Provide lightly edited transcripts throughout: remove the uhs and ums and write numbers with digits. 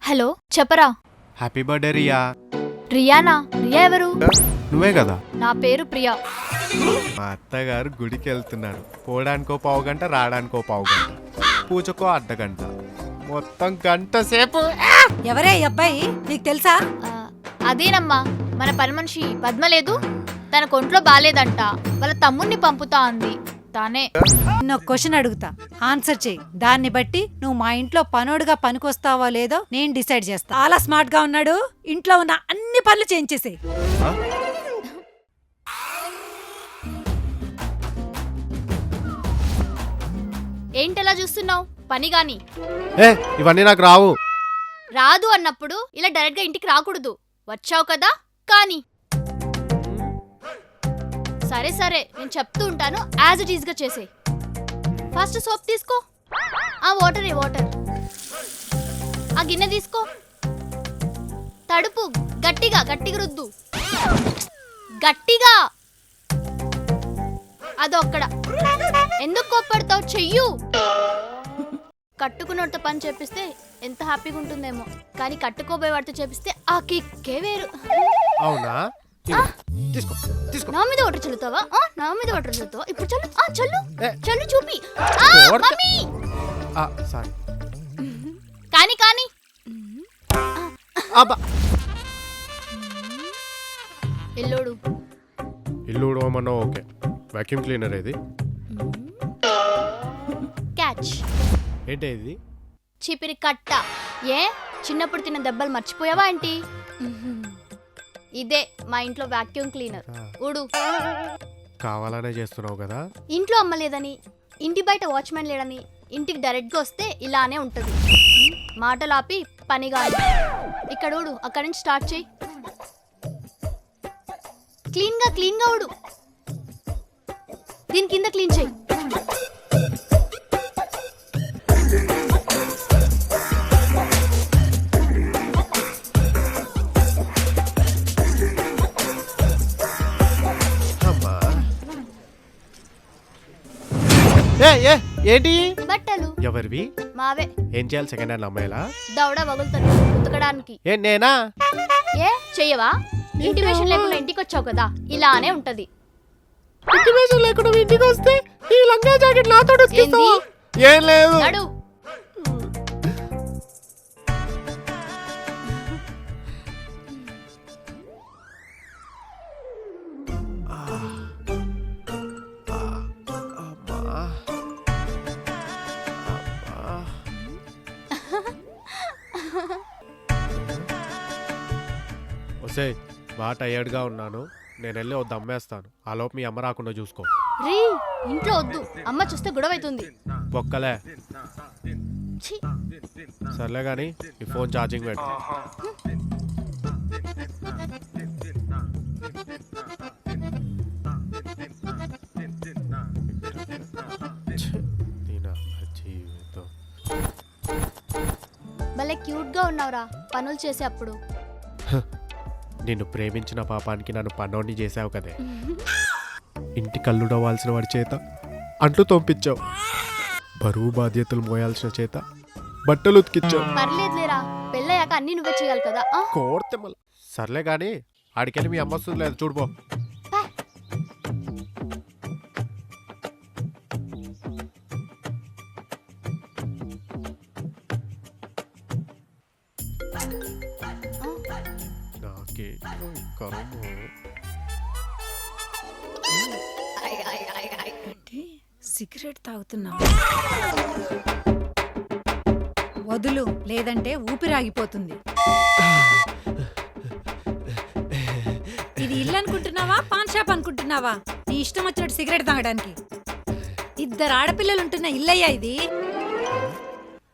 Hello చెప్పరా. Happy birthday Riya. రియానా? రియా ఎవరు? నువ్వే కదా. నా పేరు ప్రియా. మా అత్తగారు గుడికి వెళ్తున్నారు. పోవడానికో పావుగంట, రావడానికో పావుగంట, పూజకో అర్ధగంట, మొత్తం గంట సేపు. ఎవరే ఈ అబ్బాయి, నీకు తెలుసా? అదేనమ్మా, మన పని మనిషి పద్మ లేదు, తన కొంట్లో బాలేదంట, వాళ్ళ తమ్ముణ్ణి పంపుతా అంది. తానే. నిన్న క్వశ్చన్ అడుగుతా, ఆన్సర్ చెయ్యి. దాన్ని బట్టి నువ్వు మా ఇంట్లో పనోడుగా పనికొస్తావో లేదో నేను డిసైడ్ చేస్తా. చాలా స్మార్ట్ గా ఉన్నాడు, ఇంట్లో ఉన్న అన్ని పనులు చేయించేసేయ్. ఏంటలా చూస్తున్నావు? పని గాని. ఇవన్నీ నాకు రావు. రాదు అన్నప్పుడు ఇలా డైరెక్ట్ గా ఇంటికి రాకూడదు. వచ్చావు కదా కానీ. సరే సరే, నేను చెప్తూ ఉంటాను, యాజ్ ఇట్ ఈజ్ గా చేసే. ఫస్ట్ సోప్ తీసుకో. ఆ వాటర్ ఆ గిన్నె తీసుకో. తడుపు, గట్టిగా గట్టిగా రుద్దు, గట్టిగా. అదొక్కడ. ఎందుకు కోప్పడతావు? చెయ్యు. కట్టుకున్నోడితో పని చేపిస్తే ఎంత హ్యాపీగా ఉంటుందేమో, కానీ కట్టుకోబోయే వాడితో చేపిస్తే ఆ కిక్కే వేరు. అవునా? నా మీద వాటర్ చల్లుతావా? నా మీద వాటర్ చల్లుతావా? ఇప్పుడు చల్లు. చల్లు చల్లు, చూపి. సారీ. కానీ కానీ ఎల్లోడు ఇల్లు ఉడవమన్నా ఓకే. వాక్యూమ్ క్లీనర్ ఇది. క్యాచ్. ఏంటి ఇది? చీపిరి కట్ట. ఏ చిన్నప్పుడు తిన్న దెబ్బలు మర్చిపోయావా ఏంటి? ఇదే మా ఇంట్లో వాక్యూమ్ క్లీనర్. ఊడు. కావాలనే చేస్తున్నావు కదా. ఇంట్లో అమ్మలేదని, ఇంటి బయట వాచ్మెన్ లేడని, ఇంటికి డైరెక్ట్ గా వస్తే ఇలానే ఉంటది. మాటలు ఆపి పనిగా. ఇక్కడ ఊడు, అక్కడి నుంచి స్టార్ట్ చేయి. క్లీన్ గా ఊడు. దీని కింద క్లీన్ చేయి. ఏంటి? బట్టలు ఎవరివి? మావే. ఏం చేయాలి? సెకండ్ హ్యాండ్ అమ్మాయిలా? దవడ వగులుతుంది ఉతకడానికి. నేనా? చెయ్యవా? ఇంటిమేషన్ లేకుండా ఇంటికి వచ్చావు కదా, ఇలానే ఉంటది. ఇంటిమేషన్ లేకుండా ఇంటికి వస్తే ఈ లంగా జాకెట్ నాతో ఉతికిస్తావా? ఏం లేదు. నడు. బాగా టయర్డ్గా ఉన్నాను, నేను వెళ్ళి వద్దు అమ్మేస్తాను. ఆ లోపు మీ అమ్మ రాకుండా చూసుకో. రీ, ఇంట్లో వద్దు, అమ్మ చూస్తే గొడవ అవుతుంది. బొక్కలే. సర్లే కానీ ఈ ఫోన్ ఛార్జింగ్ పెట్టు. భలే క్యూట్ గా ఉన్నావురా పనులు చేసే అప్పుడు. నిన్ను ప్రేమించిన పాపానికి నన్ను పనోడిని చేసావు కదే. ఇంటి కళ్ళుడవాల్సిన వాడి చేత అంట్లు తోంపించావు, బరువు బాధ్యతలు మోయాల్సిన చేత బట్టలు ఉతికిచ్చావు. పర్లేదులేరా, పెళ్ళయ్యాక అన్ని నువ్వే చేయాలి కదా. కోర్తే మళ్ళీ. సర్లే కానీ ఆడికెళ్ళి మీ అమ్మ వస్తుంది లేదు చూడుపో. సిగరెట్ తాగుతున్నా, వదులు లేదంటే ఊపిరాగిపోతుంది. ఇది ఇల్లు అనుకుంటున్నావా, పాన్ షాప్ అనుకుంటున్నావా? నీ ఇష్టం వచ్చినట్టు సిగరెట్ తాగడానికి. ఇద్దరు ఆడపిల్లలు ఉంటున్న ఇల్లయ్యా ఇది.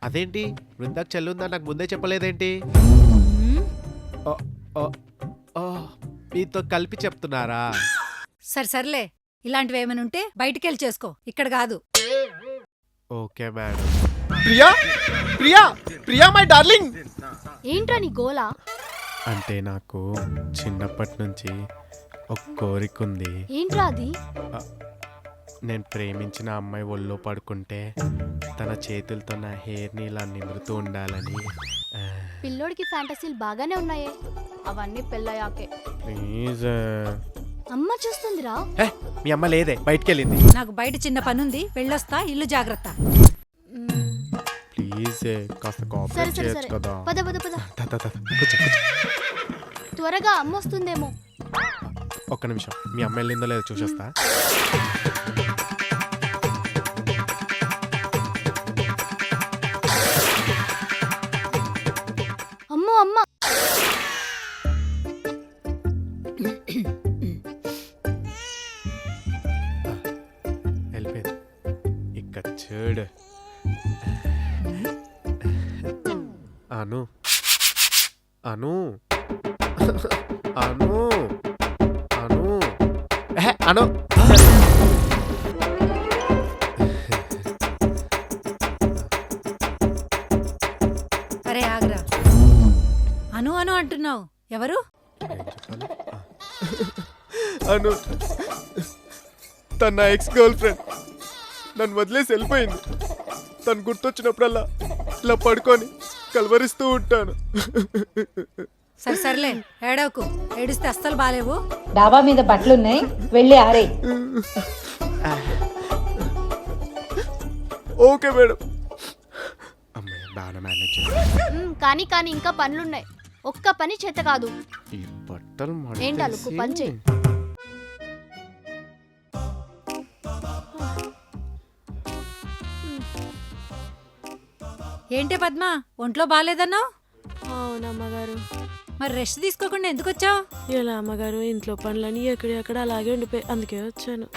అదేంటి బృందాకు చెల్లుందా నాకు ముందే చెప్పలేదేంటి? మీతో కలిపి చెప్తున్నారా? సర్లే, ఇలాంటివి ఏమైనా ఉంటే బయటికెళ్ళి చేసుకో, ఇక్కడ కాదు. Okay madam. Priya Priya Priya my darling. ఏంట్రా నీ గోలా? అంటే నాకు చిన్నప్పటి నుంచి ఒక కోరిక ఉంది. ఏంట్రా అది? నేను ప్రేమించిన అమ్మాయి ఒళ్ళో పడుకుంటే తన చేతులతో నా హెయిర్ని ఇలా నిమురుతూ ఉండాలని. పిల్లోడికి ఫ్యాంటసీలు బాగానే ఉన్నాయే, అవన్నీ పెళ్ళయ్యాకే. ప్లీజ్. అమ్మ చూస్తుందిరా. మీ అమ్మ లేదే, బయటికి వెళ్ళింది. నాకు బయట చిన్న పనుంది, వెళ్ళొస్తా. ఇల్లు జాగ్రత్త. ప్లీజ్ కాస్త సరే కోఆపరేట్ సరే చేయొచ్చు సరే, కదా. పద పద పద. కూర్చో. త్వరగా అమ్మ వస్తుందేమో. ఒక్క నిమిషం, మీ అమ్మ వెళ్ళిందో లేదో చూసేస్తా. అమ్మో అమ్మ. వెళ్ళిపోయింది. ఇక చూడు. అను అను అను అను అను. అరే ఆగ్రా. అను అను అంటున్నావు, ఎవరు? అను తన ఎక్స్ గర్ల్ ఫ్రెండ్ నన్ను వదిలేసి వెళ్ళిపోయింది. తను గుర్తొచ్చినప్పుడల్లా ఇలా పడుకొని కలవరిస్తూ ఉంటాను. సరే సర్లే, ఏడవకు. ఏడిస్తే అస్సలు బాలేవు. డాబా మీద బట్టలున్నాయి, వెళ్ళి ఆరేయ్. Okay madam. అమ్మాయి బాగా మేనేజ్ చేయాలి. కానీ కానీ ఇంకా పనులున్నాయి, ఒక్క పని చేత కాదు. ఈ బట్టలు ఏంటి అలుకు, పని చేయి. ఏంటే పద్మ, ఒంట్లో బాలేదన్నావు? అవునమ్మగారు. మరి రెస్ట్ తీసుకోకుండా ఎందుకు వచ్చావు? ఇలా అమ్మగారు ఇంట్లో పనులని ఎక్కడెక్కడ అలాగే ఉండిపోయి అందుకే వచ్చాను.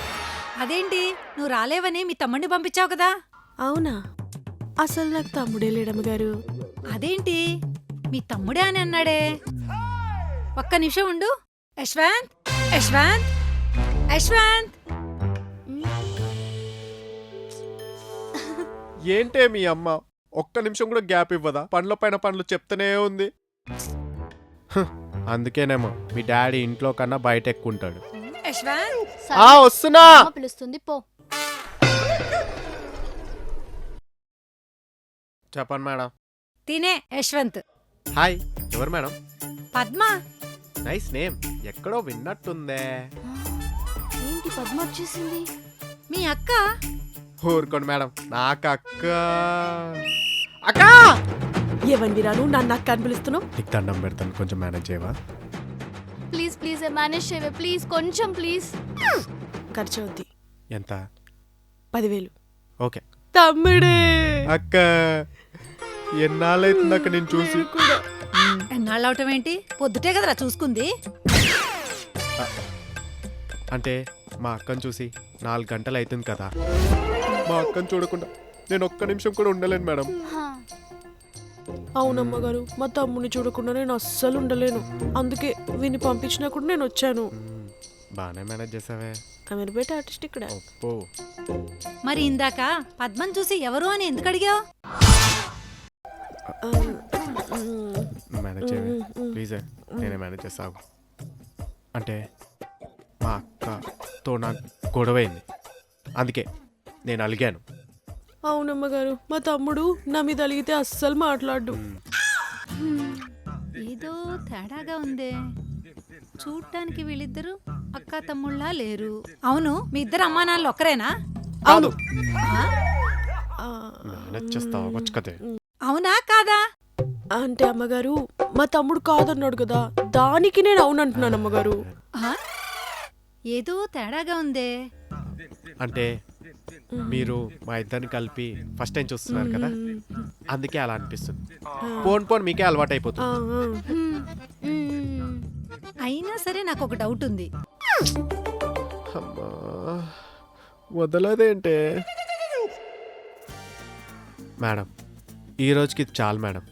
అదేంటి, నువ్వు రాలేవని మీ తమ్ముడిని పంపించావు కదా? అవునా? అసలు నాకు తమ్ముడే లేడమ్మగారు. అదేంటి, మీ తమ్ముడే అని అన్నాడే. ఒక్క నిమిషం ఉండు. యశ్వంత్, యశ్వంత్, యశ్వంత్. ఏంటే మీ అమ్మ ఒక్క నిమిషం కూడా గ్యాప్ ఇవ్వదా? పండ్ల పైన పండ్లు చెప్తూనే ఉంది. అందుకేనేమో మీ డాడీ ఇంట్లో కన్నా బయట ఎక్కువ ఉంటాడు. యశ్వంత్, సరే, వస్తున్నా. అమ్మ పిలుస్తుంది, పో. చెప్పండి మేడం. తినే యశ్వంత్. హాయ్, ఎవరు మేడం? పద్మ. నైస్ నేమ్, ఎక్కడో విన్నట్టుందే. ఏంటి పద్మ వచ్చేసింది? మీ అక్క. ఊరుకోండి మేడం, నాకు అక్క. అక్క ఏవండి రాను నన్ను అక్క అని పిలుస్తున్నావు? నీకు దండం పెడతాను, కొంచెం మేనేజ్ చేయవా? ప్లీజ్ ప్లీజ్ మేనేజ్ చేయవే ప్లీజ్, కొంచెం ప్లీజ్. ఖర్చు అవుద్ది. ఎంత? 10,000. ఓకే. తమ్ముడే. అక్క ఎన్నాళ్ళైతుంది అక్క నేను చూసి. ఎన్నాళ్ళు అవటం ఏంటి, పొద్దుటే కదరా చూసుకుంది. అంటే మా అక్కను చూసి 4 గంటలు అవుతుంది కదా. మా అక్కను చూడకుండా నేను ఒక్క నిమిషం కూడా ఉండలేను మేడం. అవునమ్మగారు, మా తమ్ముని చూడకుండా నేను అస్సలు ఉండలేను. అందుకే వీని పంపించినా కూడా నేను వచ్చాను. బాగానే మేనేజ్ చేసావే. అమీర్పేట ఆర్టిస్ట్ ఇక్కడ. ఒప్పో. మరి ఇందాక పద్మని చూసి ఎవరు అని ఎందుకు అడిగావు? మేనేజ్ చేయవే ప్లీజ్, నేనే మేనేజ్ చేస్తావు. అంటే మా అక్కతో నాకు గొడవైంది, అందుకే నేను అలిగాను. అవునమ్మగారు, మా తమ్ముడు నా మీద అలిగితే అస్సలు మాట్లాడు. ఏదో తేడాగా ఉందే. చూడటానికి వీళ్ళిద్దరు అక్క తమ్ముళ్ళ లేరు. అవును, మీ ఇద్దరు అమ్మా నాన్నలు ఒక్కరేనా? కాదు. ఆ? మేనేజ్ చేస్తావా? వచ్చు కదే. అవునా కాదా? అంటే అమ్మగారు, మా తమ్ముడు కాదన్నాడు కదా, దానికి నేను అవునంటున్నాను అమ్మగారు. ఆ? ఏదో తేడాగా ఉందే. అంటే మీరు మా ఇద్దరిని కలిపి ఫస్ట్ టైం చూస్తున్నారు కదా, అందుకే అలా అనిపిస్తుంది. పోన్ మీకే అలవాటు అయిపోతుంది. అయినా సరే నాకు ఒక డౌట్ ఉంది. అమ్మా వదలదేంటే మేడం, ఈ రోజుకి ఇది చాలు మేడం.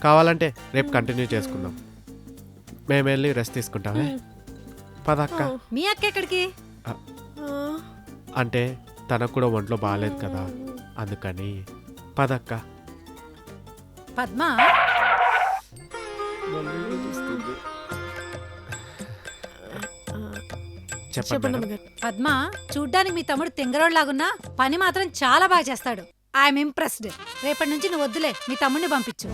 కావాలంటే రేపు కంటిన్యూ చేసుకుందాం. మేము వెళ్ళి రెస్ట్ తీసుకుంటామే. పదక్క. మీ అక్క ఎక్కడికి? అంటే తనకు కూడా ఒంట్లో బాగాలేదు కదా, అందుకని. పదక్క. పద్మ, చెప్పండి చెప్పండి మేడం. అమ్మగారు. పద్మ, చూడ్డానికి మీ తమ్ముడు తింగరోడ్లాగున్నా పని మాత్రం చాలా బాగా చేస్తాడు. I'm impressed. రేపటి నుంచి నువ్వు వద్దులే, మీ తమ్ముడిని పంపించు.